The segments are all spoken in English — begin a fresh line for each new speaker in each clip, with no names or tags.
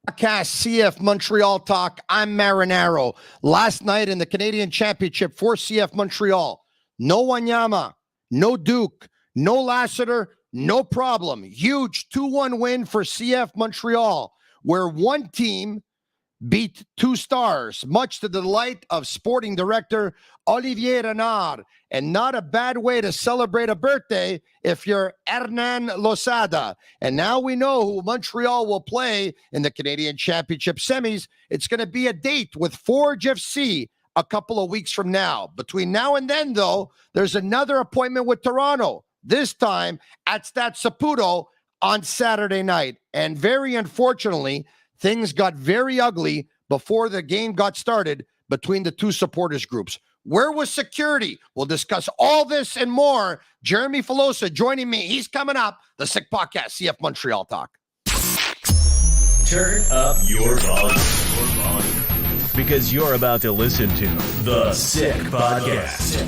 Podcast CF Montreal Talk. I'm Marinaro. Last night in the Canadian Championship for CF Montreal, no Wanyama, no Duke, no Lassiter, no problem. Huge 2-1 win for CF Montreal, where one team beat two stars, much to the delight of sporting director Olivier Renard. And not a bad way to celebrate a birthday if you're Hernan Losada. And now we know who Montreal will play in the Canadian Championship semis. It's going to be a date with Forge FC a couple of weeks from now. Between now and then, though, there's another appointment with Toronto, this time at Stade Saputo on Saturday night. And very unfortunately, things got very ugly before the game got started between the two supporters groups. Where was security? We'll discuss all this and more. Jeremy Filosa joining me. He's coming up. The Sick Podcast, CF Montreal Talk.
Turn up your volume. Because you're about to listen to The Sick Podcast.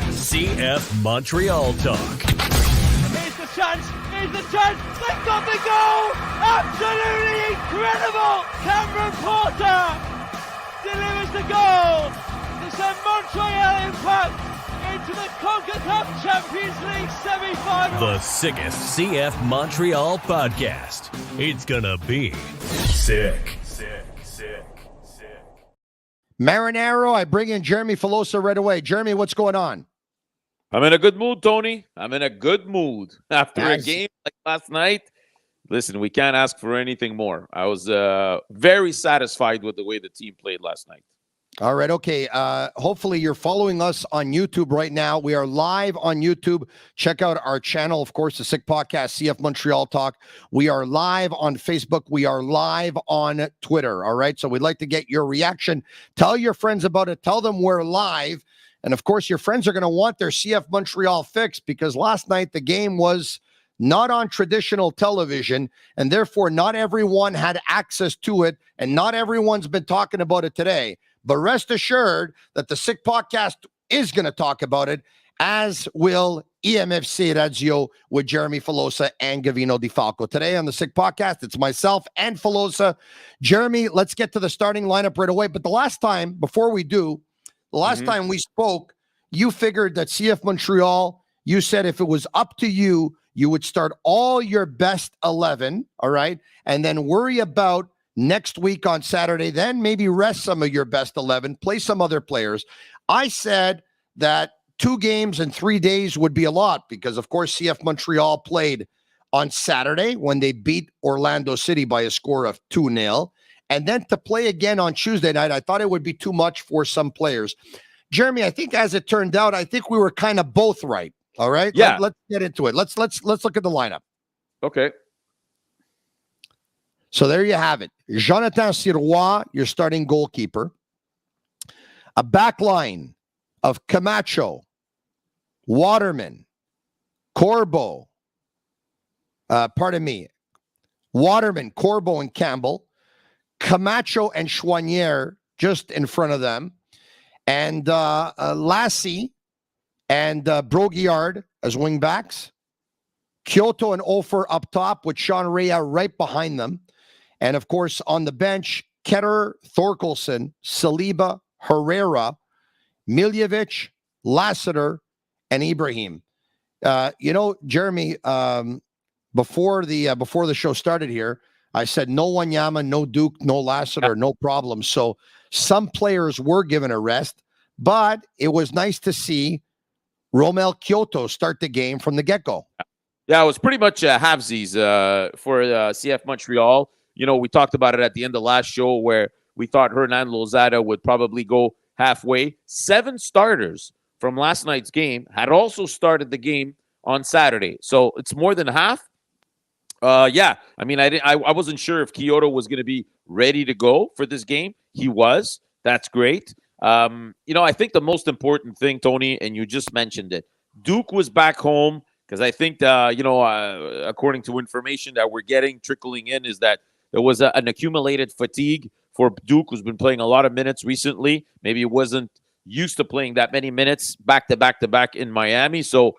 CF Montreal Talk.
Here's the chance. They've got the goal. Absolutely incredible. Cameron Porter delivers the goal. To send Montreal Impact into the CONCACAF Champions League semi-final.
The sickest CF Montreal podcast. It's gonna be sick.
Marinaro, I bring in Jeremy Filosa right away. Jeremy, what's going on?
I'm in a good mood, Tony. I'm in a good mood. After a game like last night, listen, we can't ask for anything more. I was very satisfied with the way the team played last night.
All right. Okay. Hopefully you're following us on YouTube right now. We are live on YouTube. Check out our channel. Of course, the Sick Podcast, CF Montreal Talk. We are live on Facebook. We are live on Twitter. All right. So we'd like to get your reaction. Tell your friends about it. Tell them we're live. And of course, your friends are going to want their CF Montreal fix because last night the game was not on traditional television, and therefore not everyone had access to it, and not everyone's been talking about it today. But rest assured that the Sick Podcast is going to talk about it, as will EMFC Radio with Jeremy Filosa and Gavino Di Falco. Today on the Sick Podcast, it's myself and Filosa. Jeremy, let's get to the starting lineup right away. But the last time, before we do, the last time we spoke, you figured that CF Montreal, you said if it was up to you, you would start all your best 11, all right, and then worry about next week on Saturday, then maybe rest some of your best 11, play some other players. I said that 2 games in 3 days would be a lot because, of course, CF Montreal played on Saturday when they beat Orlando City by a score of 2-0. And then to play again on Tuesday night, I thought it would be too much for some players. Jeremy, I think as it turned out, I think we were kind of both right. All right?
Yeah.
Let's get into it. Let's look at the lineup.
Okay.
So there you have it. Jonathan Sirois, your starting goalkeeper. A back line of Camacho, Waterman, Corbo. Waterman, Corbo, and Campbell. Camacho and Chouanière just in front of them. And Lassie and Broguillard as wing backs. Kyoto and Ofer up top with Sean Rea right behind them. And, of course, on the bench, Ketter, Thorkelson, Saliba, Herrera, Miljevic, Lassiter, and Ibrahim. Jeremy, before the show started here, I said no Wanyama, no Duke, no Lassiter, no problem. So some players were given a rest, but it was nice to see Romel Kyoto start the game from the get-go.
Yeah, it was pretty much halvesies for CF Montreal. You know, we talked about it at the end of last show where we thought Hernan Lozada would probably go halfway. 7 starters from last night's game had also started the game on Saturday. So it's more than half. I mean, I wasn't sure if Kyoto was going to be ready to go for this game. He was. That's great. I think the most important thing, Tony, and you just mentioned it, Duke was back home because I think, according to information that we're getting trickling in, is that there was an accumulated fatigue for Duke, who's been playing a lot of minutes recently. Maybe he wasn't used to playing that many minutes back to back in Miami. So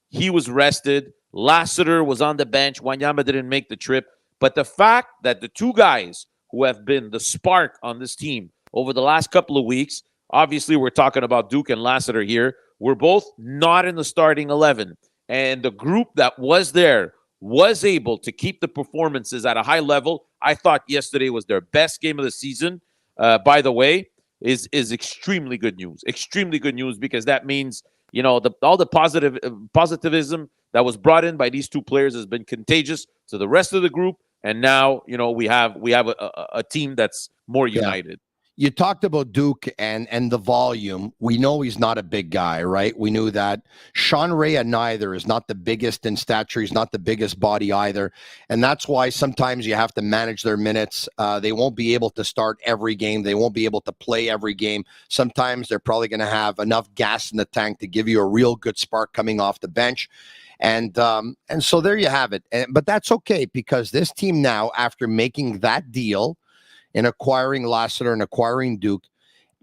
he was rested. Lassiter was on the bench. Wanyama didn't make the trip. But the fact that the 2 guys who have been the spark on this team over the last couple of weeks, obviously we're talking about Duke and Lassiter here, were both not in the starting 11. And the group that was there was able to keep the performances at a high level. I thought yesterday was their best game of the season, by the way, is extremely good news. Extremely good news, because that means, all the positivism that was brought in by these two players has been contagious to the rest of the group. And now, we have a team that's more united.
You talked about Duke and the volume. We know he's not a big guy, right? We knew that. Sean Rea neither is not the biggest in stature. He's not the biggest body either. And that's why sometimes you have to manage their minutes. They won't be able to start every game. They won't be able to play every game. Sometimes they're probably going to have enough gas in the tank to give you a real good spark coming off the bench. And so there you have it. But that's okay, because this team now, after making that deal, in acquiring Lassiter and acquiring Duke,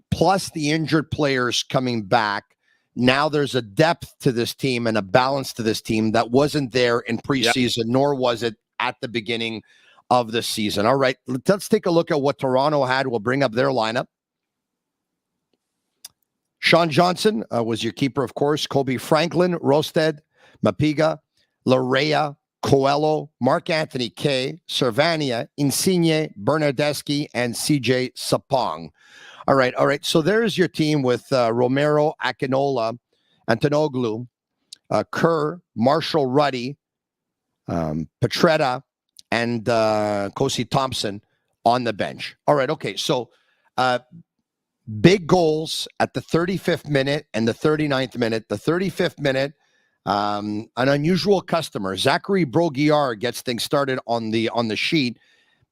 plus the injured players coming back, now there's a depth to this team and a balance to this team that wasn't there in preseason, nor was it at the beginning of the season. All right, let's take a look at what Toronto had. We'll bring up their lineup. Sean Johnson was your keeper, of course. Kobe Franklin, Rosted, Mapiga, Larea, Coelho, Mark Anthony K, Servania, Insigne, Bernardeschi, and CJ Sapong. All right. So there's your team with Romero, Akinola, Antonoglu, Kerr, Marshall Ruddy, Petretta, and Kosi Thompson on the bench. All right. Okay. So big goals at the 35th minute and the 39th minute. The 35th minute, an unusual customer, Zachary Broguillard, gets things started on the sheet,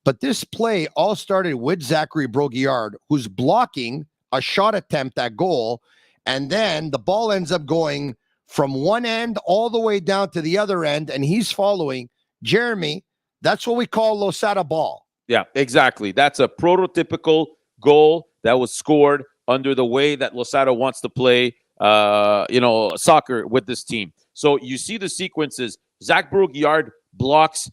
but this play all started with Zachary Broguillard, who's blocking a shot attempt at goal, and then the ball ends up going from one end all the way down to the other end, and he's following. Jeremy, that's what we call Losada ball.
Yeah, exactly. That's a prototypical goal that was scored under the way that Losada wants to play soccer with this team. So you see the sequences. Zach Broguillard blocks,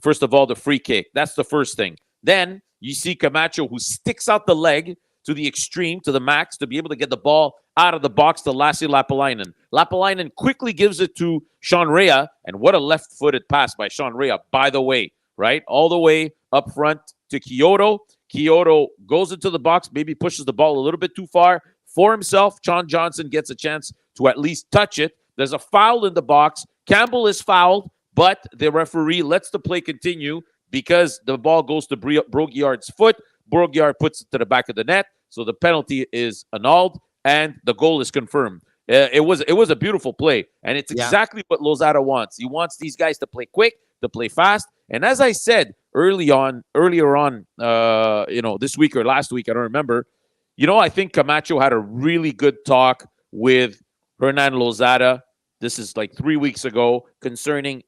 first of all, the free kick. That's the first thing. Then you see Camacho, who sticks out the leg to the extreme, to the max, to be able to get the ball out of the box to Lassi Lapalainen. Lapalainen quickly gives it to Sean Rea, and what a left-footed pass by Sean Rea, by the way, right? All the way up front to Kyoto. Kyoto goes into the box, maybe pushes the ball a little bit too far for himself. Sean Johnson gets a chance to at least touch it. There's a foul in the box. Campbell is fouled, but the referee lets the play continue because the ball goes to Broguillard's foot. Broguillard puts it to the back of the net, so the penalty is annulled, and the goal is confirmed. It was a beautiful play, and it's exactly what Losada wants. He wants these guys to play quick, to play fast, and as I said earlier on, this week or last week, I don't remember. I think Camacho had a really good talk with Hernan Losada. This is like 3 weeks ago, concerning,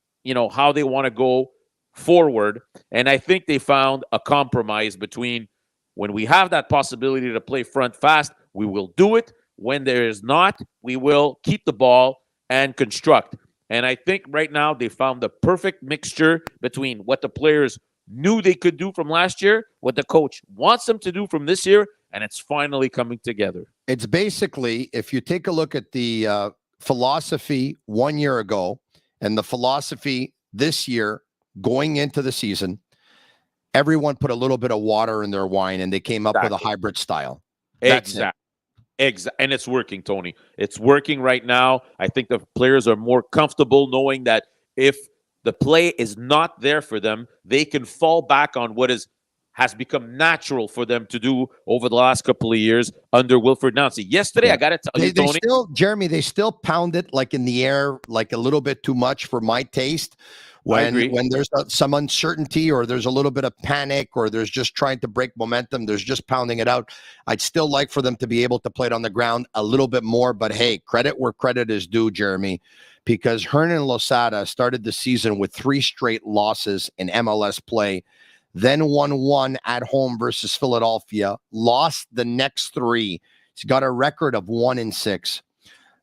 how they want to go forward. And I think they found a compromise between, when we have that possibility to play front fast, we will do it. When there is not, we will keep the ball and construct. And I think right now they found the perfect mixture between what the players knew they could do from last year, what the coach wants them to do from this year, and it's finally coming together.
It's basically, if you take a look at the philosophy 1 year ago and the philosophy this year going into the season, everyone put a little bit of water in their wine and they came up with a hybrid style.
Exactly. And it's working, Tony. It's working right now. I think the players are more comfortable knowing that if the play is not there for them, they can fall back on what has become natural for them to do over the last couple of years under Wilfred Nancy. Yesterday, I got to tell you, Tony.
They still pound it like in the air, like a little bit too much for my taste. When there's some uncertainty or there's a little bit of panic or there's just trying to break momentum, there's just pounding it out. I'd still like for them to be able to play it on the ground a little bit more. But hey, credit where credit is due, Jeremy, because Hernan Losada started the season with 3 straight losses in MLS play, then won 1 at home versus Philadelphia, lost the next 3. He's got a record of 1-6.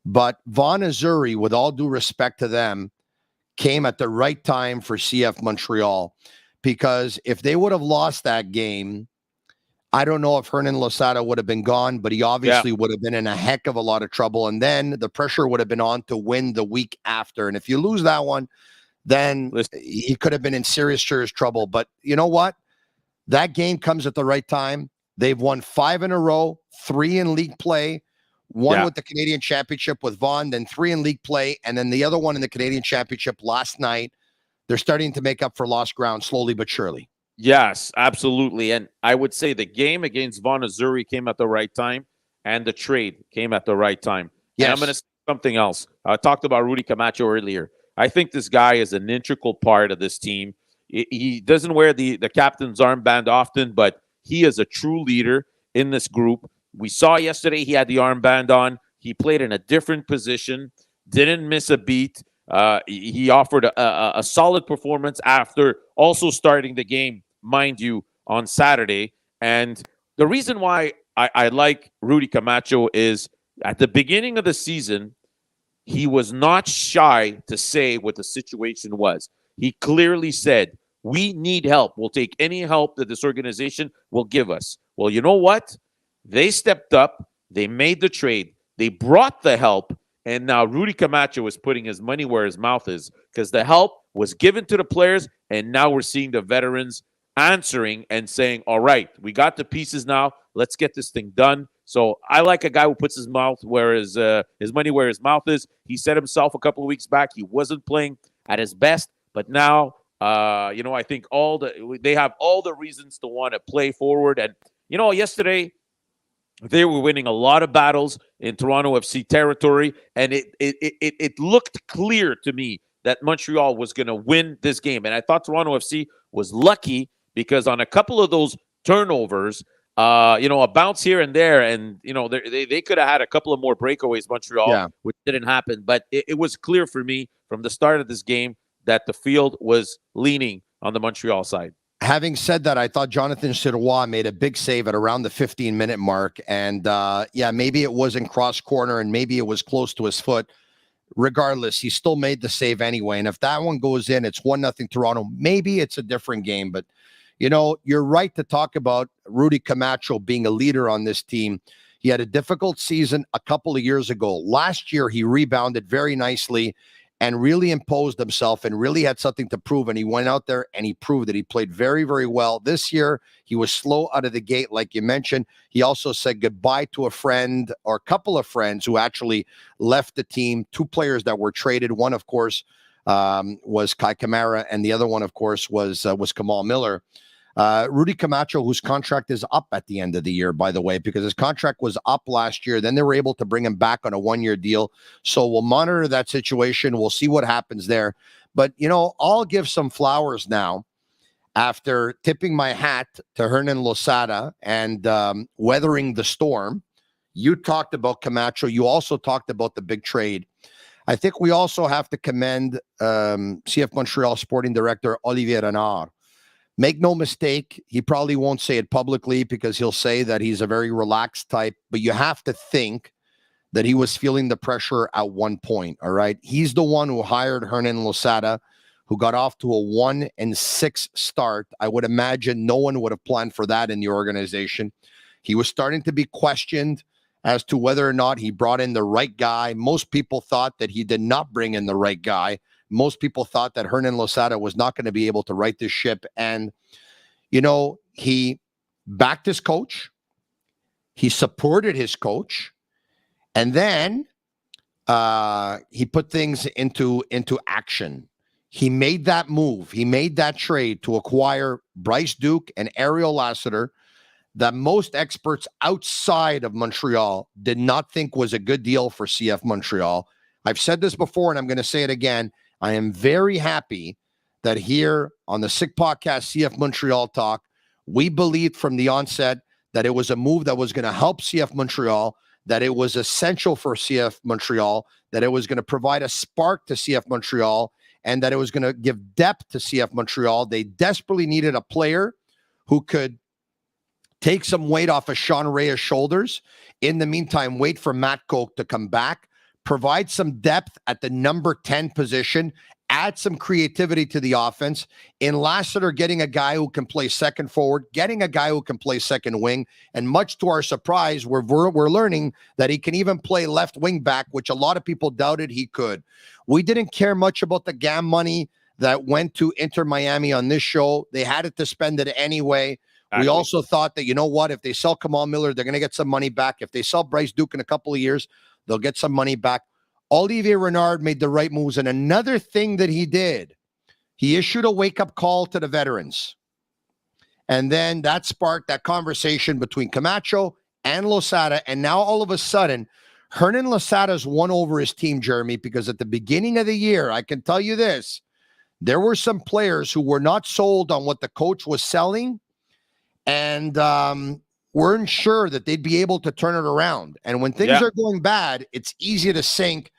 But Vaughan Azzurri, with all due respect to them, came at the right time for CF Montreal, because if they would have lost that game, I don't know if Hernan Losada would have been gone, but he obviously would have been in a heck of a lot of trouble. And then the pressure would have been on to win the week after. And if you lose that one, then he could have been in serious trouble. But you know what? That game comes at the right time. They've won 5 in a row, 3 in league play, 1 with the Canadian Championship with Vaughan, then 3 in league play, and then the other one in the Canadian Championship last night. They're starting to make up for lost ground slowly but surely.
Yes, absolutely. And I would say the game against Vaughan Azzurri came at the right time, and the trade came at the right time.
Yes.
And I'm going to say something else. I talked about Rudy Camacho earlier. I think this guy is an integral part of this team. He doesn't wear the captain's armband often, but he is a true leader in this group. We saw yesterday he had the armband on. He played in a different position, didn't miss a beat. He offered a solid performance after also starting the game, mind you, on Saturday. And the reason why I like Rudy Camacho is at the beginning of the season, he was not shy to say what the situation was. He clearly said, we need help. We'll take any help that this organization will give us. Well, you know what? They stepped up. They made the trade. They brought the help. And now Rudy Camacho is putting his money where his mouth is because the help was given to the players. And now we're seeing the veterans answering and saying, all right, we got the pieces now. Let's get this thing done. So I like a guy who puts his money where his mouth is. He said himself a couple of weeks back he wasn't playing at his best, but now I think they have all the reasons to want to play forward. And yesterday they were winning a lot of battles in Toronto FC territory, and it looked clear to me that Montreal was going to win this game. And I thought Toronto FC was lucky because on a couple of those turnovers, a bounce here and there, and they could have had a couple of more breakaways, Montreal, which didn't happen. But it was clear for me from the start of this game that the field was leaning on the Montreal side.
Having said that, I thought Jonathan Sirois made a big save at around the 15-minute mark. And maybe it wasn't cross corner and maybe it was close to his foot. Regardless, he still made the save anyway. And if that one goes in, it's 1-0 Toronto. Maybe it's a different game. But, you're right to talk about Rudy Camacho being a leader on this team. He had a difficult season a couple of years ago. Last year, he rebounded very nicely and really imposed himself and really had something to prove. And he went out there and he proved that he played very, very well. This year, he was slow out of the gate, like you mentioned. He also said goodbye to a friend or a couple of friends who actually left the team. 2 players that were traded. One, of course, was Kai Kamara, and the other one, of course, was Kamal Miller. Rudy Camacho, whose contract is up at the end of the year, by the way, because his contract was up last year. Then they were able to bring him back on a 1-year deal. So we'll monitor that situation. We'll see what happens there. But, I'll give some flowers now after tipping my hat to Hernan Losada and weathering the storm. You talked about Camacho. You also talked about the big trade. I think we also have to commend CF Montreal sporting director Olivier Renard. Make no mistake, he probably won't say it publicly because he'll say that he's a very relaxed type, but you have to think that he was feeling the pressure at one point, all right? He's the one who hired Hernan Losada, who got off to a 1-6 start. I would imagine no one would have planned for that in the organization. He was starting to be questioned as to whether or not he brought in the right guy. Most people thought that he did not bring in the right guy. Most people thought that Hernan Losada was not going to be able to right this ship. And, he backed his coach. He supported his coach. And then he put things into action. He made that move. He made that trade to acquire Bryce Duke and Ariel Lassiter that most experts outside of Montreal did not think was a good deal for CF Montreal. I've said this before, and I'm going to say it again. I am very happy that here on the Sick Podcast, CF Montreal Talk, we believed from the onset that it was a move that was going to help CF Montreal, that it was essential for CF Montreal, that it was going to provide a spark to CF Montreal, and that it was going to give depth to CF Montreal. They desperately needed a player who could take some weight off of Sean Reyes' shoulders. In the meantime, wait for Matt Koch to come back. Provide some depth at the number 10 position add some creativity to the offense. In Lassiter, getting a guy who can play second forward, getting a guy who can play second wing, and much to our surprise, we're learning that he can even play left wing back, which a lot of people doubted he could. We didn't care much about the GAM money that went to Inter Miami on this show. They had it to spend it anyway. We also thought that, you know what, if they sell Kamal Miller, they're going to get some money back. If they sell Bryce Duke in a couple of years, they'll get some money back. Olivier Renard made the right moves. And another thing that he did, he issued a wake-up call to the veterans. And then that sparked that conversation between Camacho and Losada. And now all of a sudden, Hernan Losada's won over his team, Jeremy, because at the beginning of the year, I can tell you this, there were some players who were not sold on what the coach was selling and weren't sure that they'd be able to turn it around. And when things are going bad, it's easy to sink,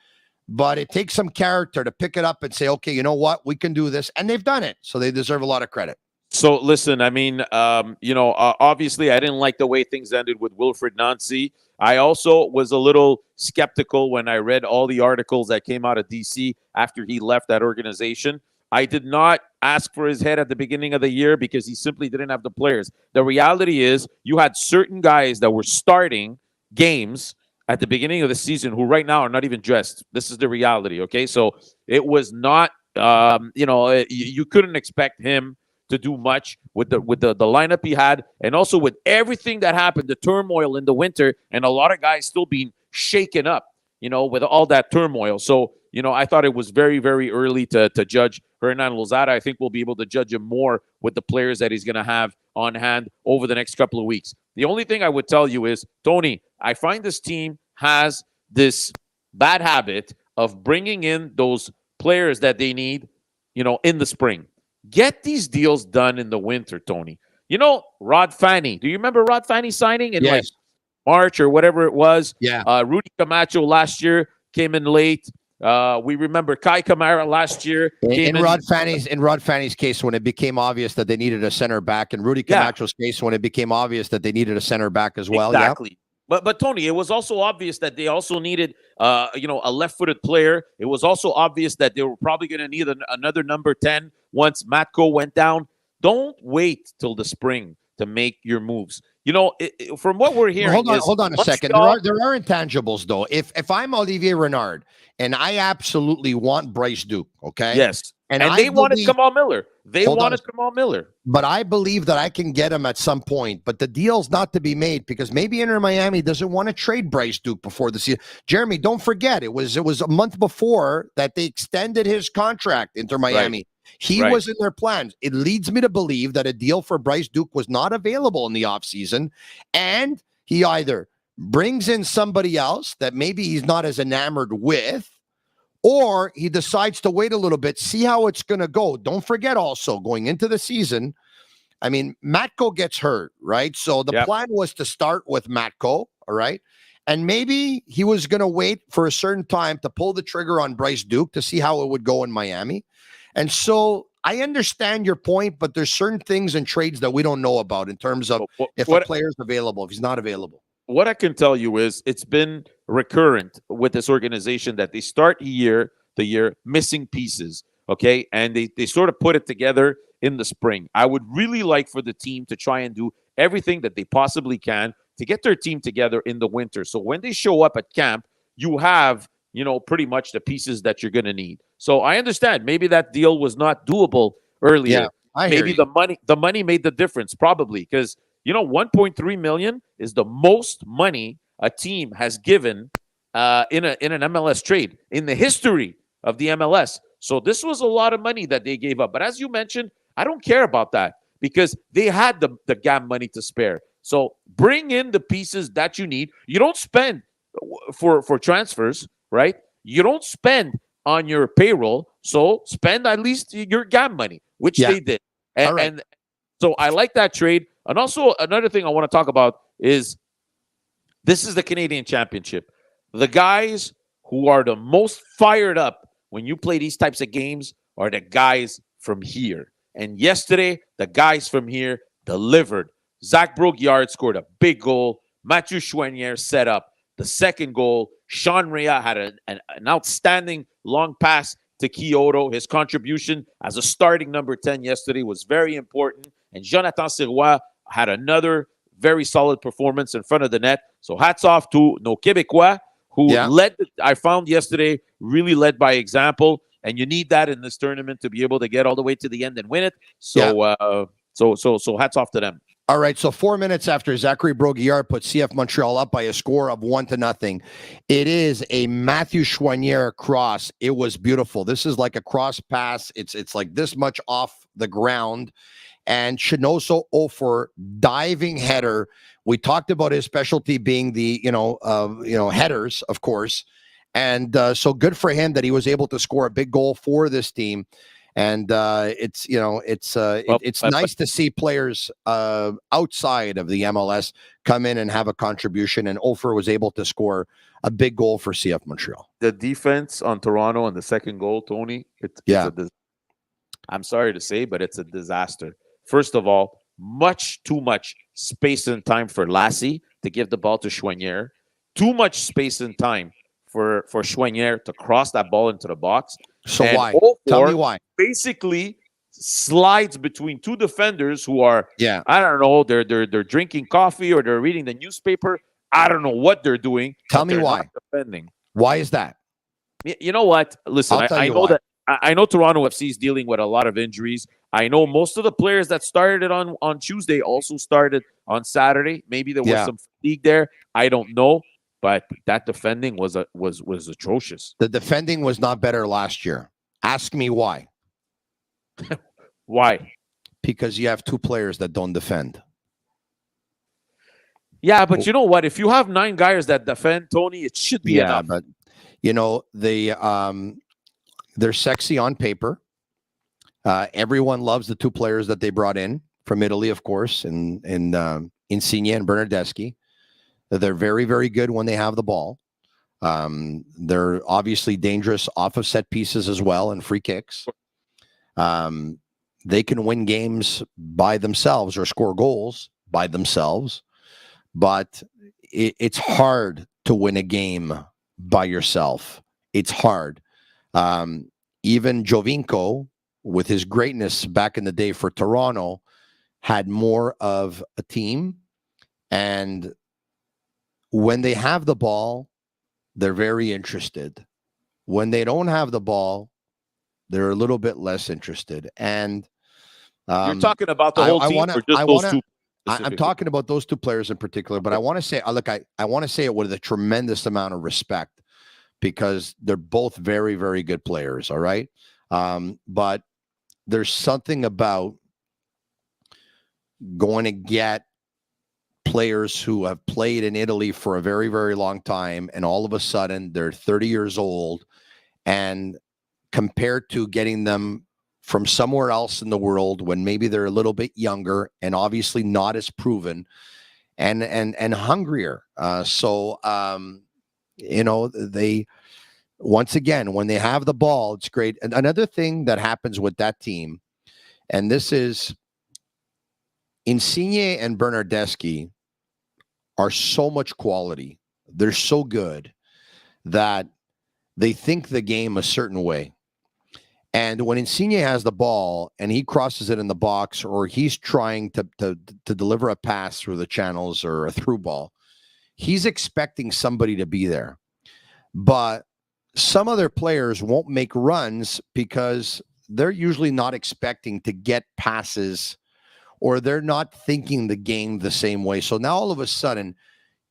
but it takes some character to pick it up and say, okay, you know what? We can do this. And they've done it. So they deserve a lot of credit.
So listen, I mean, obviously I didn't like the way things ended with Wilfred Nancy. I also was a little skeptical when I read all the articles that came out of DC after he left that organization. I did not ask for his head at the beginning of the year because he simply didn't have the players. The reality is you had certain guys that were starting games at the beginning of the season who right now are not even dressed. This is the reality, okay? So it was not, you couldn't expect him to do much with the lineup he had, and also with everything that happened, the turmoil in the winter, and a lot of guys still being shaken up, with all that turmoil. So, I thought it was very, very early to judge Hernan Losada. I think we'll be able to judge him more with the players that he's going to have on hand over the next couple of weeks. The only thing I would tell you is, Tony, I find this team has this bad habit of bringing in those players that they need, in the spring. Get these deals done in the winter, Tony. Rod Fanny. Do you remember Rod Fanny signing in like March or whatever it was?
Yeah.
Rudy Camacho last year came in late. We remember Kai Kamara last year.
In Rod Fanny's case, when it became obvious that they needed a center back, and Rudy Camacho's case, when it became obvious that they needed a center back as well.
Exactly. Yep. But Tony, it was also obvious that they also needed, a left-footed player. It was also obvious that they were probably going to need another number 10 once Matko went down. Don't wait till the spring to make your moves. From what we're hearing,
hold on a second. There are intangibles though. If I'm Olivier Renard and I absolutely want Bryce Duke, okay?
Yes. And they wanted Kamal Miller. Kamal Miller.
But I believe that I can get him at some point. But the deal's not to be made because maybe Inter Miami doesn't want to trade Bryce Duke before the season. Jeremy, don't forget, it was a month before that they extended his contract, Inter Miami. Right. He was in their plans. It leads me to believe that a deal for Bryce Duke was not available in the offseason, and he either brings in somebody else that maybe he's not as enamored with, or he decides to wait a little bit, see how it's going to go. Don't forget also, going into the season, I mean, Matko gets hurt, right? So the plan was to start with Matko, all right? And maybe he was going to wait for a certain time to pull the trigger on Bryce Duke to see how it would go in Miami. And so I understand your point, but there's certain things in trades that we don't know about in terms of if a player's available, if he's not available.
What I can tell you is it's been recurrent with this organization that they start the year missing pieces, okay? And they sort of put it together in the spring. I would really like for the team to try and do everything that they possibly can to get their team together in the winter. So when they show up at camp, you have, pretty much the pieces that you're going to need. So I understand maybe that deal was not doable earlier.
Yeah,
maybe the money made the difference, probably, because 1.3 million is the most money a team has given in an MLS trade in the history of the MLS. So this was a lot of money that they gave up. But as you mentioned, I don't care about that because they had the GAM money to spare. So bring in the pieces that you need. You don't spend for transfers, right? You don't spend on your payroll, so spend at least your GAM money, which they did. And so I like that trade. And also another thing I want to talk about is this is the Canadian Championship. The guys who are the most fired up when you play these types of games are the guys from here. And yesterday, the guys from here delivered. Zach Broguillard scored a big goal. Mathieu Chouinière set up the second goal. Sean Rea had an outstanding long pass to Kyoto. His contribution as a starting number 10 yesterday was very important. And Jonathan Sirois had another very solid performance in front of the net. So hats off to nos Québécois who led, I found yesterday, really led by example. And you need that in this tournament to be able to get all the way to the end and win it. So, so hats off to them.
All right, so 4 minutes after Zachary Broguillard put CF Montreal up by a score of 1-0, it is a Matthew Choinière cross. It was beautiful. This is like a cross pass. It's like this much off the ground. And Chinoso Ofer diving header. We talked about his specialty being the headers, of course. And so good for him that he was able to score a big goal for this team. And it's nice to see players outside of the MLS come in and have a contribution. And Ofer was able to score a big goal for CF Montreal.
The defense on Toronto on the second goal, Tony, I'm sorry to say, but it's a disaster. First of all, much too much space and time for Lassie to give the ball to Choinière. Too much space and time for Choinière to cross that ball into the box.
So why? Tell me why.
Basically slides between two defenders who are, I don't know, they're drinking coffee or they're reading the newspaper. I don't know what they're doing.
Tell me why.
Defending.
Why is that?
You know what? Listen, I know that I know Toronto FC is dealing with a lot of injuries. I know most of the players that started on Tuesday also started on Saturday. Maybe there was some fatigue there. I don't know. But that defending was atrocious.
The defending was not better last year. Ask me why.
Why?
Because you have two players that don't defend.
Yeah, but you know what? If you have 9 guys that defend, Tony, it should be enough.
But they're sexy on paper. Everyone loves the two players that they brought in from Italy, of course, and Insigne and Bernardeschi. They're very, very good when they have the ball. They're obviously dangerous off of set pieces as well and free kicks. They can win games by themselves or score goals by themselves, but it's hard to win a game by yourself. It's hard. Even Jovinko, with his greatness back in the day for Toronto, had more of a team. And when they have the ball, they're very interested. When they don't have the ball, they're a little bit less interested. And
you're talking about the whole team or just those two?
I'm talking about those two players in particular, but I want to say, I want to say it with a tremendous amount of respect because they're both very, very good players. All right. But there's something about going to get players who have played in Italy for a very, very long time, and all of a sudden they're 30 years old, and compared to getting them from somewhere else in the world when maybe they're a little bit younger and obviously not as proven and hungrier. They, once again, when they have the ball, it's great. And another thing that happens with that team, and this is Insigne and Bernardeschi are so much quality. They're so good that they think the game a certain way. And when Insigne has the ball and he crosses it in the box, or he's trying to deliver a pass through the channels or a through ball, he's expecting somebody to be there. But some other players won't make runs because they're usually not expecting to get passes, or they're not thinking the game the same way. So now all of a sudden,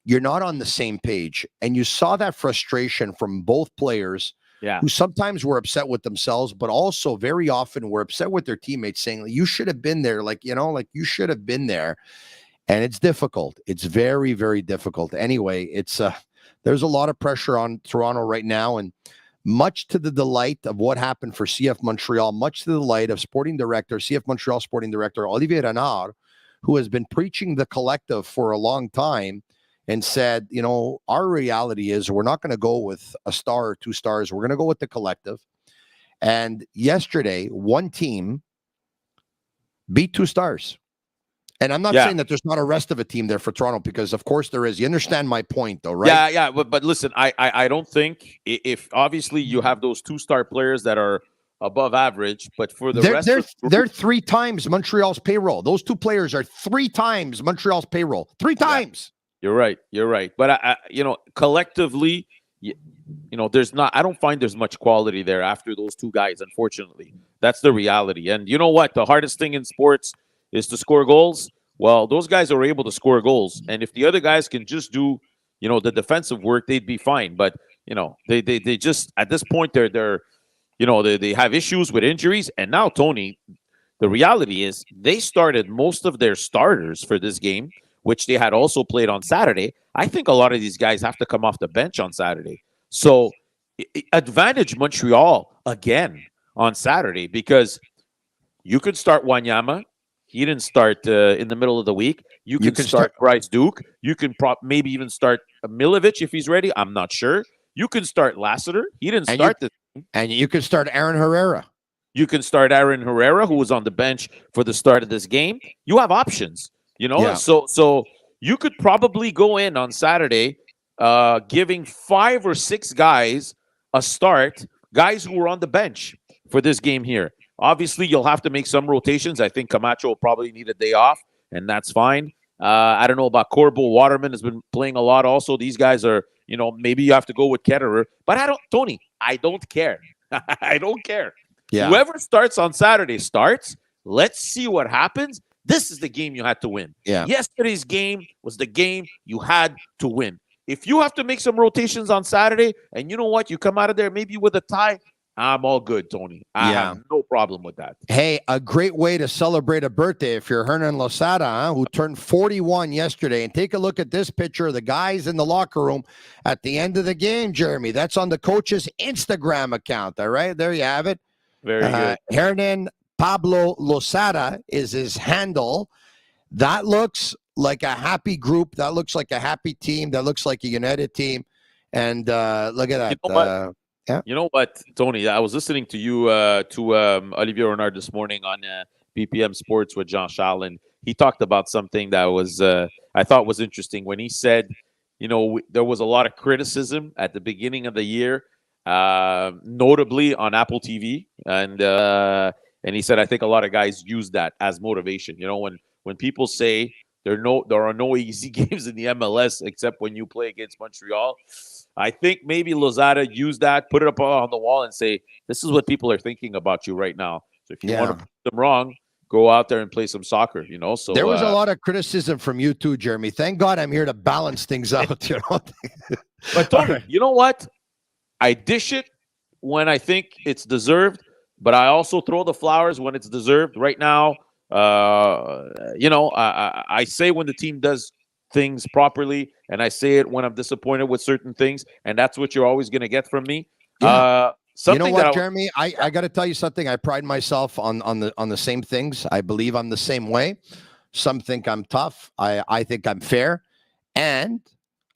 you're not on the same page. And you saw that frustration from both players who sometimes were upset with themselves, but also very often were upset with their teammates, saying, you should have been there. You should have been there. And it's difficult. It's very, very difficult. Anyway, there's a lot of pressure on Toronto right now. And much to the delight of what happened for CF Montreal, much to the delight of CF Montreal sporting director, Olivier Renard, who has been preaching the collective for a long time and said, our reality is we're not going to go with a star or 2 stars. We're going to go with the collective. And yesterday, one team beat 2 stars. And I'm not
Yeah.
saying that there's not a rest of a team there for Toronto, because of course there is. You understand my point, though, right?
Yeah. But listen, I don't think if obviously you have those 2-star players that are above average, but for the rest of the
They're 3 times Montreal's payroll. Those 2 players are 3 times Montreal's payroll. 3 times.
You're right. But I collectively, there's not. I don't find there's much quality there after those 2 guys. Unfortunately, that's the reality. And you know what? The hardest thing in sports is to score goals. Well, those guys are able to score goals, and if the other guys can just do, the defensive work, they'd be fine. But they just at this point they're they have issues with injuries, and now Tony. The reality is they started most of their starters for this game, which they had also played on Saturday. I think a lot of these guys have to come off the bench on Saturday. So advantage Montreal again on Saturday, because you could start Wanyama. He didn't start in the middle of the week. You can start Bryce Duke. You can maybe even start Milovic if he's ready. I'm not sure. You can start Lassiter. He didn't start this.
And you can start Aaron Herrera.
You can start Aaron Herrera, who was on the bench for the start of this game. You have options,
Yeah.
So you could probably go in on Saturday, giving 5 or 6 guys a start, guys who were on the bench for this game here. Obviously, you'll have to make some rotations. I think Camacho will probably need a day off, and that's fine. I don't know about Corbo. Waterman has been playing a lot also. These guys are, maybe you have to go with Ketterer. But I don't care. I don't care.
Yeah.
Whoever starts on Saturday starts. Let's see what happens. This is the game you had to win.
Yeah.
Yesterday's game was the game you had to win. If you have to make some rotations on Saturday, and you know what, you come out of there maybe with a tie, I'm all good, Tony. I have no problem with that.
Hey, a great way to celebrate a birthday if you're Hernan Losada, who turned 41 yesterday. And take a look at this picture of the guys in the locker room at the end of the game, Jeremy. That's on the coach's Instagram account. All right, there you have it.
Very good.
Hernan Pablo Losada is his handle. That looks like a happy group. That looks like a happy team. That looks like a united team. And look at that.
You know what?
Yeah.
You know what, Tony? I was listening to you, to Olivier Renard this morning on BPM Sports with Jean Charles, and he talked about something that was I thought was interesting when he said, there was a lot of criticism at the beginning of the year, notably on Apple TV, and he said I think a lot of guys use that as motivation. When people say there are no easy games in the MLS except when you play against Montreal. I think maybe Lozada used that, put it up on the wall, and say, "This is what people are thinking about you right now. So if you want to prove them wrong, go out there and play some soccer." So
there was a lot of criticism from you too, Jeremy. Thank God I'm here to balance things out.
But Tony, you know what? I dish it when I think it's deserved, but I also throw the flowers when it's deserved. Right now, I say when the team does things properly, and I say it when I'm disappointed with certain things, and that's what you're always going to get from me.
Yeah. You know what, Jeremy? I got to tell you something. I pride myself on the same things. I believe I'm the same way. Some think I'm tough. I think I'm fair, and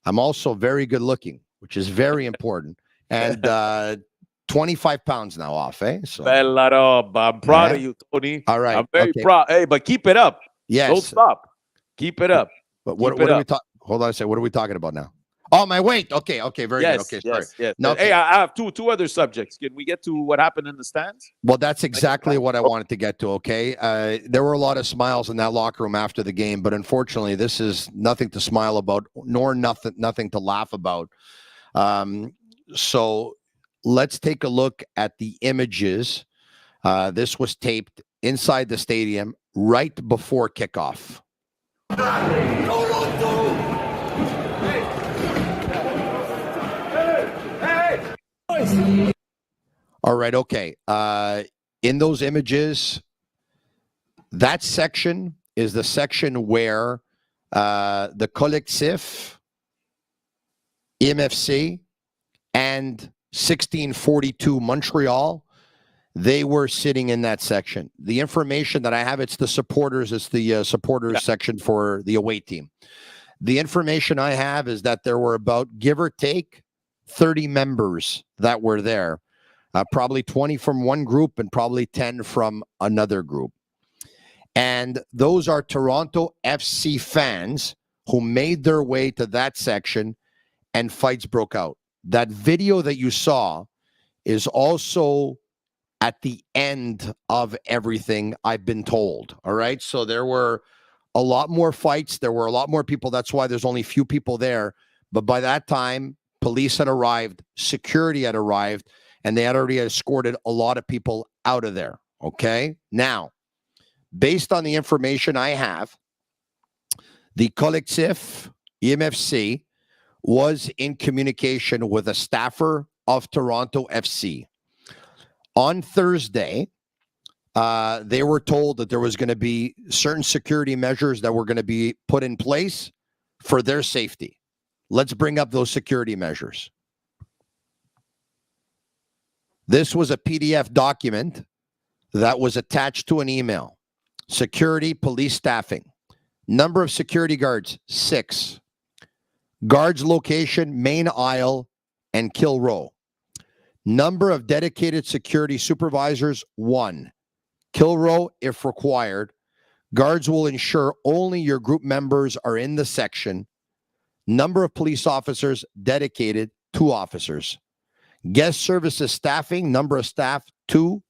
I'm also very good looking, which is very important. And 25 pounds now off, eh? So
Bella roba. I'm proud of you, Tony.
All right.
I'm very proud. Hey, but keep it up.
Yes.
Don't stop. Keep it up.
But what are we talking? Hold on a second. What are we talking about now? Oh, my weight. Okay, very good. Okay, sorry.
Yes.
No,
Hey, I have two other subjects. Can we get to what happened in the stands?
Well, that's exactly what I wanted to get to, okay? There were a lot of smiles in that locker room after the game, but unfortunately, this is nothing to smile about, nor nothing to laugh about. So let's take a look at the images. This was taped inside the stadium right before kickoff. All right, okay. In those images, that section is the section where the Collectif, MFC, and 1642 Montreal, they were sitting in that section. The information that I have, it's the supporters. It's the supporters section for the away team. The information I have is that there were about, give or take, 30 members that were there. Probably 20 from one group and probably 10 from another group. And those are Toronto FC fans who made their way to that section and fights broke out. That video that you saw is also at the end of everything, I've been told. All right. So there were a lot more fights. There were a lot more people. That's why there's only a few people there. But by that time, police had arrived, security had arrived, and they had already escorted a lot of people out of there. Okay. Now, based on the information I have, the Collectif EMFC was in communication with a staffer of Toronto FC. On Thursday, they were told that there was going to be certain security measures that were going to be put in place for their safety. Let's bring up those security measures. This was a PDF document that was attached to an email. Security, police staffing. Number of security guards, 6. Guards location, main aisle and kill row. Number of dedicated security supervisors, 1. Kill row if required. Guards will ensure only your group members are in the section. Number of police officers dedicated, 2 officers. Guest services staffing, number of staff, 2.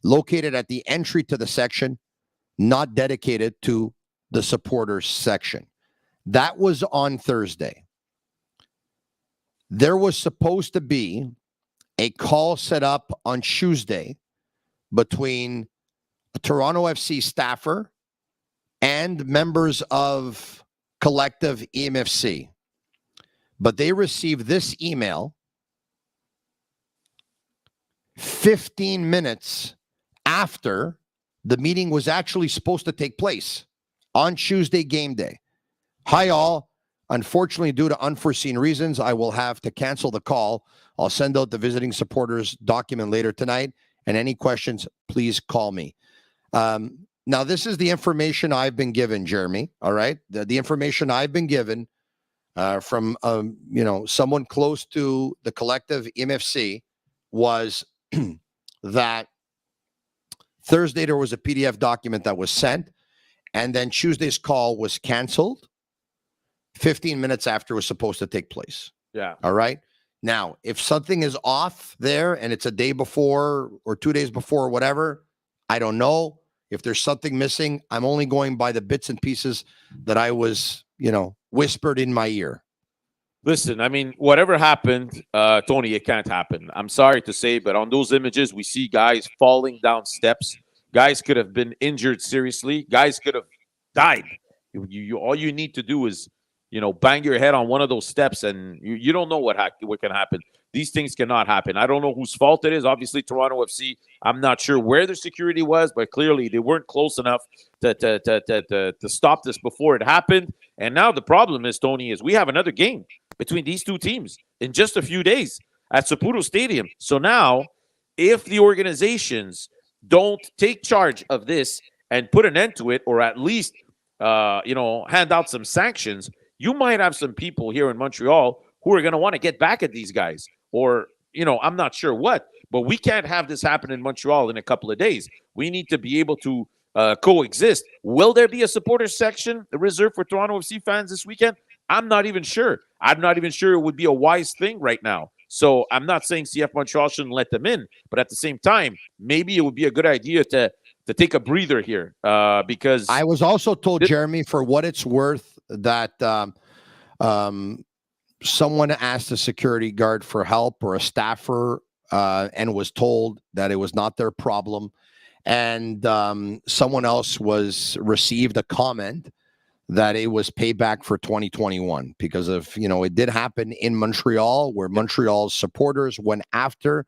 Located at the entry to the section, not dedicated to the supporters section. That was on Thursday. There was supposed to be a call set up on Tuesday between a Toronto FC staffer and members of Collective EMFC. But they received this email 15 minutes after the meeting was actually supposed to take place on Tuesday game day. Hi, all. Unfortunately, due to unforeseen reasons, I will have to cancel the call. I'll send out the visiting supporters document later tonight. And any questions, please call me. Now, this is the information I've been given, Jeremy. All right. The information I've been given from, someone close to the Collective EMFC was that Thursday there was a PDF document that was sent, and then Tuesday's call was canceled 15 minutes after it was supposed to take place.
Yeah.
All right. Now, if something is off there and it's a day before or 2 days before or whatever, I don't know. If there's something missing, I'm only going by the bits and pieces that I was, whispered in my ear.
Listen, I mean, whatever happened, Tony, it can't happen. I'm sorry to say, but on those images, we see guys falling down steps. Guys could have been injured seriously. Guys could have died. All you need to do is, bang your head on one of those steps, and you don't know what can happen. These things cannot happen. I don't know whose fault it is. Obviously, Toronto FC. I'm not sure where the security was, but clearly they weren't close enough to stop this before it happened. And now the problem is, Tony, is we have another game between these two teams in just a few days at Saputo Stadium. So now, if the organizations don't take charge of this and put an end to it, or at least hand out some sanctions, you might have some people here in Montreal who are going to want to get back at these guys, or, I'm not sure what, but we can't have this happen in Montreal in a couple of days. We need to be able to coexist. Will there be a supporter section reserved for Toronto FC fans this weekend? I'm not even sure. I'm not even sure it would be a wise thing right now. So I'm not saying CF Montreal shouldn't let them in, but at the same time, maybe it would be a good idea to take a breather here, because
I was also told, Jeremy, for what it's worth, that someone asked a security guard for help, or a staffer, and was told that it was not their problem. And someone else received a comment that it was payback for 2021 because of, it did happen in Montreal, where Montreal's supporters went after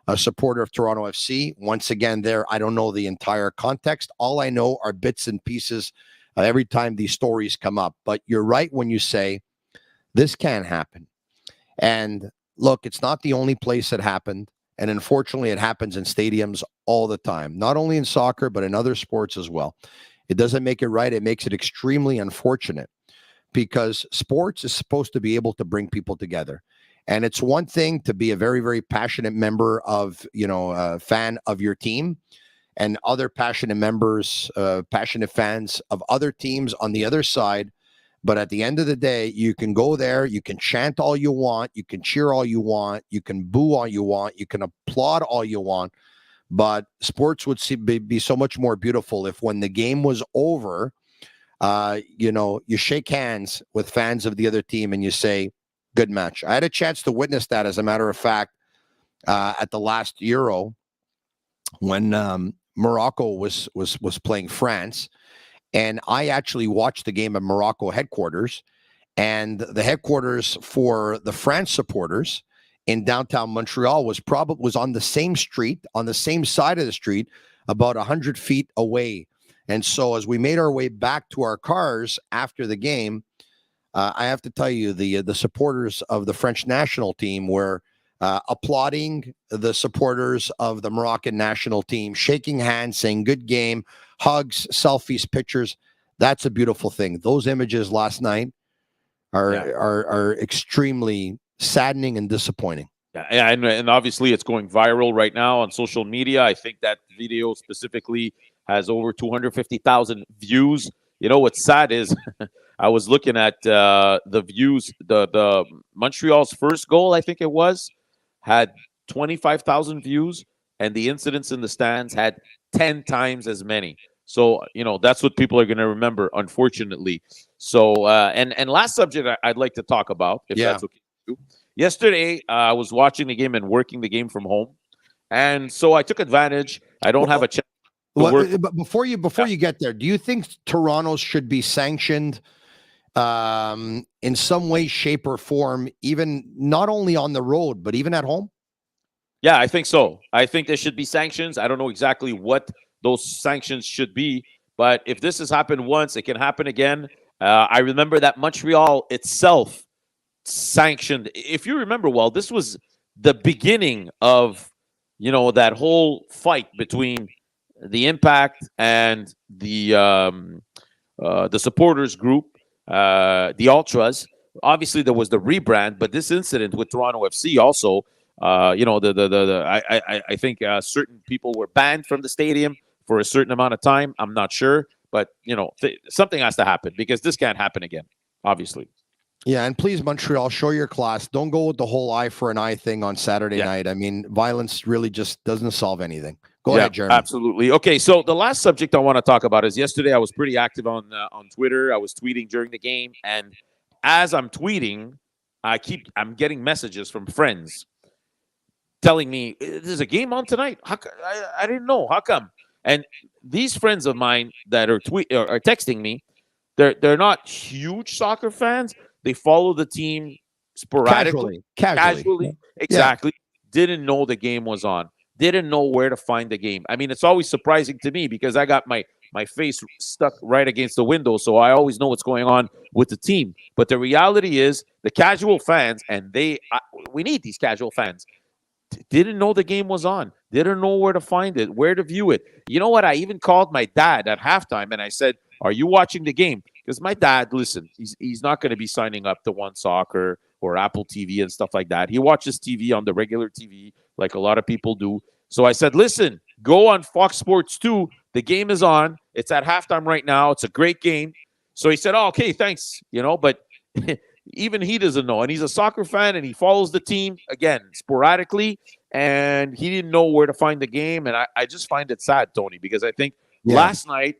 a supporter of Toronto FC. Once again, I don't know the entire context. All I know are bits and pieces every time these stories come up. But you're right when you say this can happen. And look, it's not the only place it happened. And unfortunately, it happens in stadiums all the time, not only in soccer, but in other sports as well. It doesn't make it right. It makes it extremely unfortunate, because sports is supposed to be able to bring people together. And it's one thing to be a very, very passionate member of, a fan of your team. and other passionate members, passionate fans of other teams on the other side. But at the end of the day, you can go there, you can chant all you want, you can cheer all you want, you can boo all you want, you can applaud all you want. But sports would be so much more beautiful if when the game was over, you shake hands with fans of the other team and you say, good match. I had a chance to witness that, as a matter of fact, at the last Euro when Morocco was playing France. And I actually watched the game at Morocco headquarters, and the headquarters for the France supporters in downtown Montreal was on the same street, on the same side of the street, about 100 feet away. And so as we made our way back to our cars after the game, I have to tell you, the supporters of the French national team were applauding the supporters of the Moroccan national team, shaking hands, saying good game, hugs, selfies, pictures. That's a beautiful thing. Those images last night are extremely saddening and disappointing.
Yeah, and obviously it's going viral right now on social media. I think that video specifically has over 250,000 views. You know what's sad is I was looking at the views. The Montreal's first goal, I think it was, had 25,000 views, and the incidents in the stands had 10 times as many. So, that's what people are going to remember, unfortunately. So, and last subject I'd like to talk about, if that's okay. Yesterday, I was watching the game and working the game from home. And so I took advantage. I don't have a chance to work.
But before you get there, do you think Toronto should be sanctioned in some way, shape, or form, even not only on the road, but even at home?
Yeah, I think so. I think there should be sanctions. I don't know exactly what those sanctions should be, but if this has happened once, it can happen again. I remember that Montreal itself sanctioned. If you remember well, this was the beginning of, that whole fight between the Impact and the supporters group, the Ultras. Obviously, there was the rebrand, but this incident with Toronto FC also, I think certain people were banned from the stadium for a certain amount of time. I'm not sure, but something has to happen because this can't happen again, obviously.
Yeah, and please, Montreal, show your class. Don't go with the whole eye for an eye thing on Saturday night. I mean, violence really just doesn't solve anything. Go ahead, Jeremy.
Absolutely. Okay, so the last subject I want to talk about is yesterday I was pretty active on Twitter. I was tweeting during the game, and as I'm tweeting, I'm getting messages from friends telling me, there's a game on tonight. I didn't know. How come? And these friends of mine that are texting me, they're not huge soccer fans. They follow the team sporadically. Casually. Exactly. Yeah. Didn't know the game was on. Didn't know where to find the game. I mean, it's always surprising to me because I got my face stuck right against the window, so I always know what's going on with the team. But the reality is the casual fans, and we need these casual fans, didn't know the game was on. Didn't know where to find it, where to view it. You know what? I even called my dad at halftime, and I said, are you watching the game? Because my dad, listen, he's not going to be signing up to One Soccer or Apple TV and stuff like that. He watches TV on the regular TV like a lot of people do. So I said, listen, go on Fox Sports 2. The game is on. It's at halftime right now. It's a great game. So he said, oh, okay, thanks. But even he doesn't know. And he's a soccer fan, and he follows the team, again, sporadically. And he didn't know where to find the game. And I just find it sad, Tony, because I think last night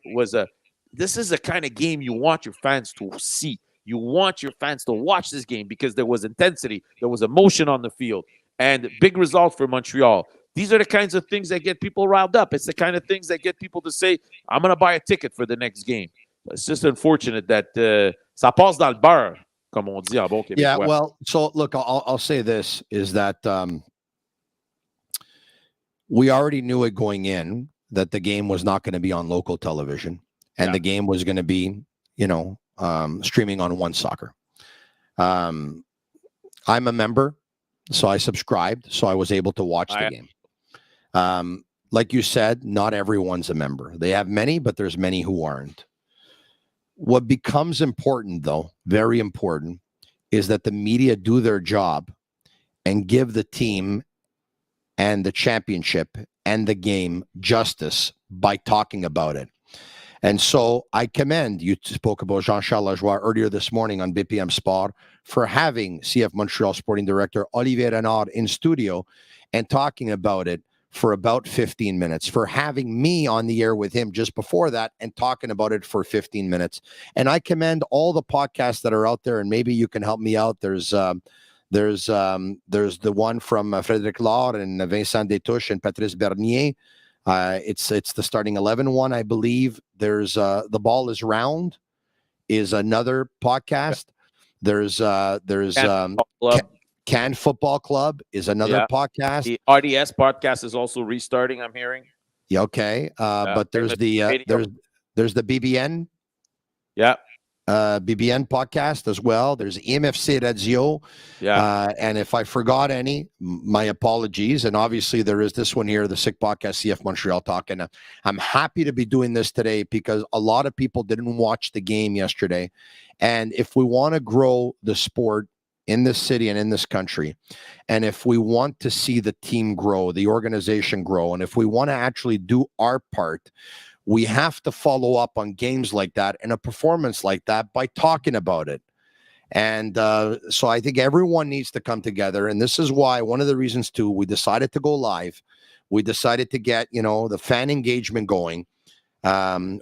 this is the kind of game you want your fans to see. You want your fans to watch this game because there was intensity, there was emotion on the field, and big result for Montreal. These are the kinds of things that get people riled up. It's the kind of things that get people to say, I'm going to buy a ticket for the next game. It's just unfortunate that ça passe dans le beurre, comme on dit en bon québécois.
Yeah, well, so look, I'll say this, is that we already knew it going in that the game was not going to be on local television. And the game was going to be, streaming on One Soccer. I'm a member, so I subscribed, so I was able to watch the game. Like you said, not everyone's a member. They have many, but there's many who aren't. What becomes important, though, very important, is that the media do their job and give the team and the championship and the game justice by talking about it. And so I commend, you spoke about Jean-Charles Lajoie earlier this morning on BPM Sport, for having CF Montreal Sporting Director Olivier Renard in studio and talking about it for about 15 minutes, for having me on the air with him just before that and talking about it for 15 minutes. And I commend all the podcasts that are out there, and maybe you can help me out. There's the one from Frédéric Laure and Vincent Détouche and Patrice Bernier. It's the starting 11 one, I believe. There's The Ball is Round is another podcast. There's Can Football Club is another podcast.
The RDS podcast is also restarting, I'm hearing.
Yeah, okay. But there's the BBN.
Yeah.
BBN podcast as well. There's EMFC Radio.
Yeah.
And if I forgot any, my apologies. And obviously there is this one here, the Sick Podcast, CF Montreal Talk. And I'm happy to be doing this today because a lot of people didn't watch the game yesterday. And if we want to grow the sport in this city and in this country, and if we want to see the team grow, the organization grow, and if we want to actually do our part, we have to follow up on games like that and a performance like that by talking about it. And so I think everyone needs to come together. And this is why one of the reasons, too, we decided to go live. We decided to get, the fan engagement going.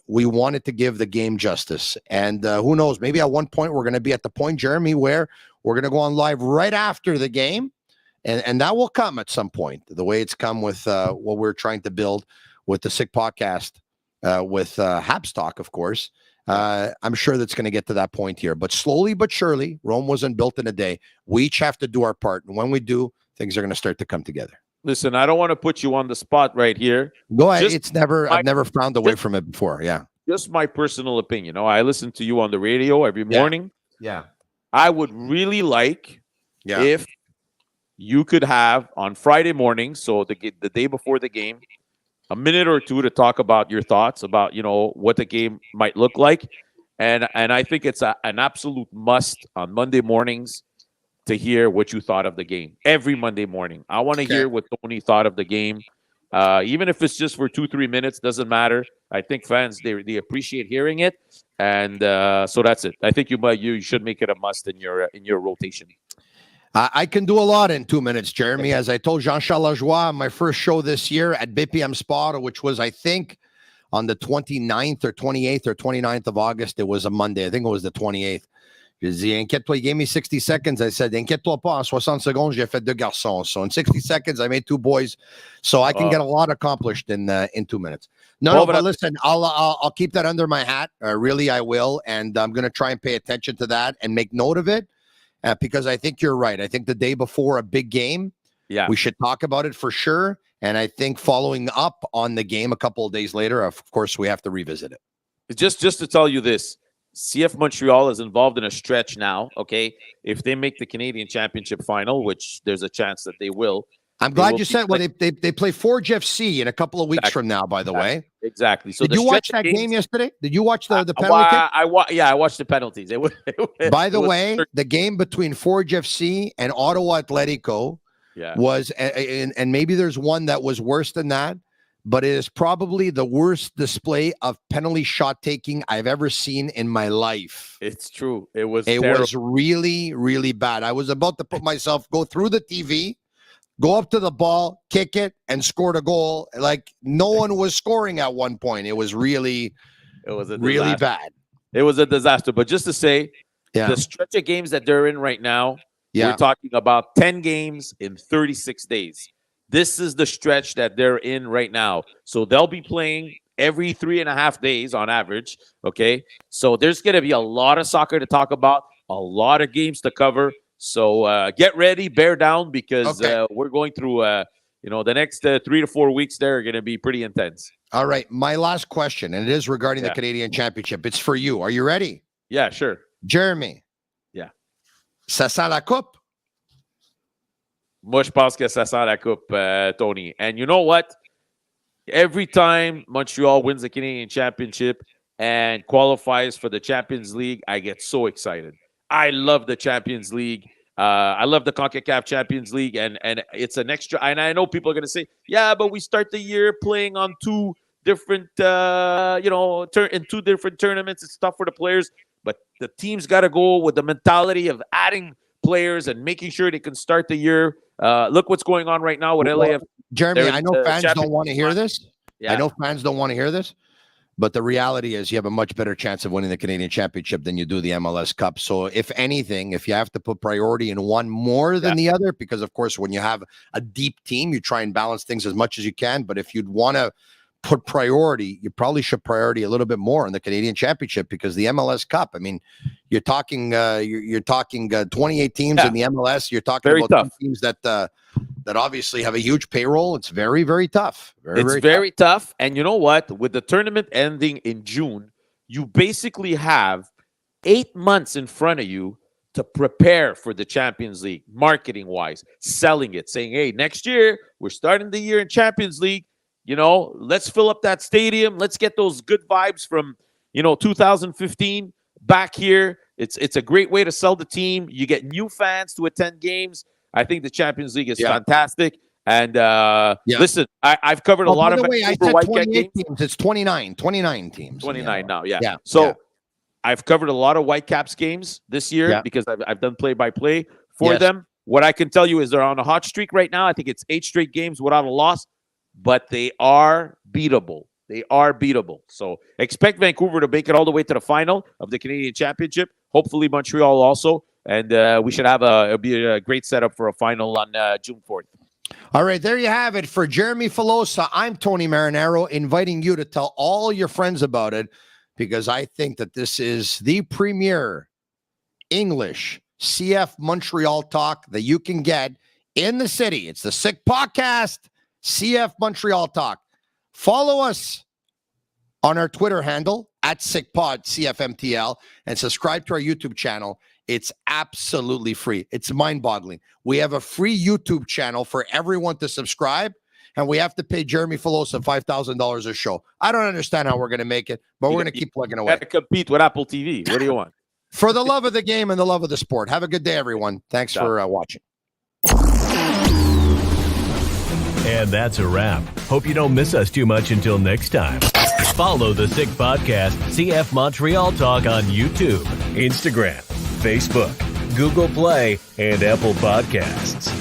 We wanted to give the game justice. And who knows, maybe at one point we're going to be at the point, Jeremy, where we're going to go on live right after the game. And that will come at some point, the way it's come with what we're trying to build with the Sick Podcast. With Habs Talk, of course. I'm sure that's going to get to that point here. But slowly but surely, Rome wasn't built in a day. We each have to do our part. And when we do, things are going to start to come together.
Listen, I don't want to put you on the spot right here.
Go ahead. I've never found away from it before. Yeah.
Just my personal opinion. I listen to you on the radio every morning.
Yeah.
I would really like if you could have on Friday morning, so the day before the game, a minute or two to talk about your thoughts about, what the game might look like. And I think it's an absolute must on Monday mornings to hear what you thought of the game. Every Monday morning. I want to hear what Tony thought of the game. Even if it's just for 2-3 minutes, doesn't matter. I think fans, they appreciate hearing it. And so that's it. I think you should make it a must in your rotation.
I can do a lot in 2 minutes, Jeremy. As I told Jean-Charles Lajoie on my first show this year at BPM Sport, which was, I think, on the 29th or 28th or 29th of August. It was a Monday. I think it was the 28th. He gave me 60 seconds. I said, inquiète-toi pas, en 60 secondes, j'ai fait 2 garçons. So in 60 seconds, I made 2 boys. So I can get a lot accomplished in 2 minutes. No, but listen, I'll keep that under my hat. Really, I will. And I'm going to try and pay attention to that and make note of it. Because I think you're right. I think the day before a big game, we should talk about it for sure. And I think following up on the game a couple of days later, of course, we have to revisit it.
Just to tell you this, CF Montreal is involved in a stretch now, okay? If they make the Canadian Championship final, which there's a chance that they will.
I'm glad you said, they play Forge FC in a couple of weeks from now, by the way.
Exactly. So
did you watch that game yesterday? Did you watch the penalty kick?
I watched the penalties.
By the way, the game between Forge FC and Ottawa Atletico was, and maybe there's one that was worse than that, but it is probably the worst display of penalty shot taking I've ever seen in my life.
It's true. It was
really, really bad. I was about to go through the TV, go up to the ball, kick it, and scored a goal. Like no one was scoring at one point. It was really bad. It
was a disaster. But just to say, the stretch of games that they're in right now, we're talking about 10 games in 36 days. This is the stretch that they're in right now. So they'll be playing every 3.5 days on average. Okay. So there's going to be a lot of soccer to talk about, a lot of games to cover. So get ready, bear down, because we're going through, the next 3 to 4 weeks there are going to be pretty intense.
All right. My last question, and it is regarding the Canadian Championship. It's for you. Are you ready?
Yeah, sure.
Jeremy.
Yeah.
Ça sent la coupe?
Moi, je pense que ça sent la coupe, Tony. And you know what? Every time Montreal wins the Canadian Championship and qualifies for the Champions League, I get so excited. I love the Champions League. I love the CONCACAF Champions League, and it's an extra. And I know people are going to say, yeah, but we start the year playing on two different, in two different tournaments. It's tough for the players, but the team's got to go with the mentality of adding players and making sure they can start the year. Look what's going on right now with LAF.
Jeremy, I know fans don't want to hear this.
Yeah.
I know fans don't want to hear this. But the reality is you have a much better chance of winning the Canadian Championship than you do the MLS Cup. So if anything, if you have to put priority in one more than the other, because of course, when you have a deep team, you try and balance things as much as you can. But if you'd want to put priority, you probably should priority a little bit more on the Canadian Championship, because the MLS Cup, I mean, you're talking 28 teams in the MLS. You're talking
very
about
tough
teams that obviously have a huge payroll. It's very, very tough.
It's very tough. And you know what? With the tournament ending in June, you basically have 8 months in front of you to prepare for the Champions League, marketing-wise, selling it, saying, hey, next year, we're starting the year in Champions League. Let's fill up that stadium. Let's get those good vibes from, 2015 back here. It's a great way to sell the team. You get new fans to attend games. I think the Champions League is fantastic. And listen, I've covered a lot of
I said
Whitecap
28 teams. It's 29 teams.
29 now,
yeah.
So I've covered a lot of Whitecaps games this year because I've done play-by-play for them. What I can tell you is they're on a hot streak right now. I think it's 8 straight games without a loss, but they are beatable. They are beatable. So expect Vancouver to make it all the way to the final of the Canadian Championship. Hopefully Montreal also. And we should have it'll be a great setup for a final on June 4th.
All right, there you have it. For Jeremy Filosa, I'm Tony Marinaro, inviting you to tell all your friends about it, because I think that this is the premier English CF Montreal talk that you can get in the city. It's the Sick Podcast, CF Montreal Talk. Follow us on our Twitter handle at SickPod, CFMTL, and subscribe to our YouTube channel. It's absolutely free. It's mind-boggling. We have a free YouTube channel for everyone to subscribe, and we have to pay Jeremy Filosa $5,000 a show. I don't understand how we're going to make it, but we're going to keep plugging away.
Got to compete with Apple TV. What do you want?
For the love of the game and the love of the sport. Have a good day, everyone. Thanks for watching.
And that's a wrap. Hope you don't miss us too much until next time. Follow the Sick Podcast, CF Montreal Talk on YouTube, Instagram, Facebook, Google Play, and Apple Podcasts.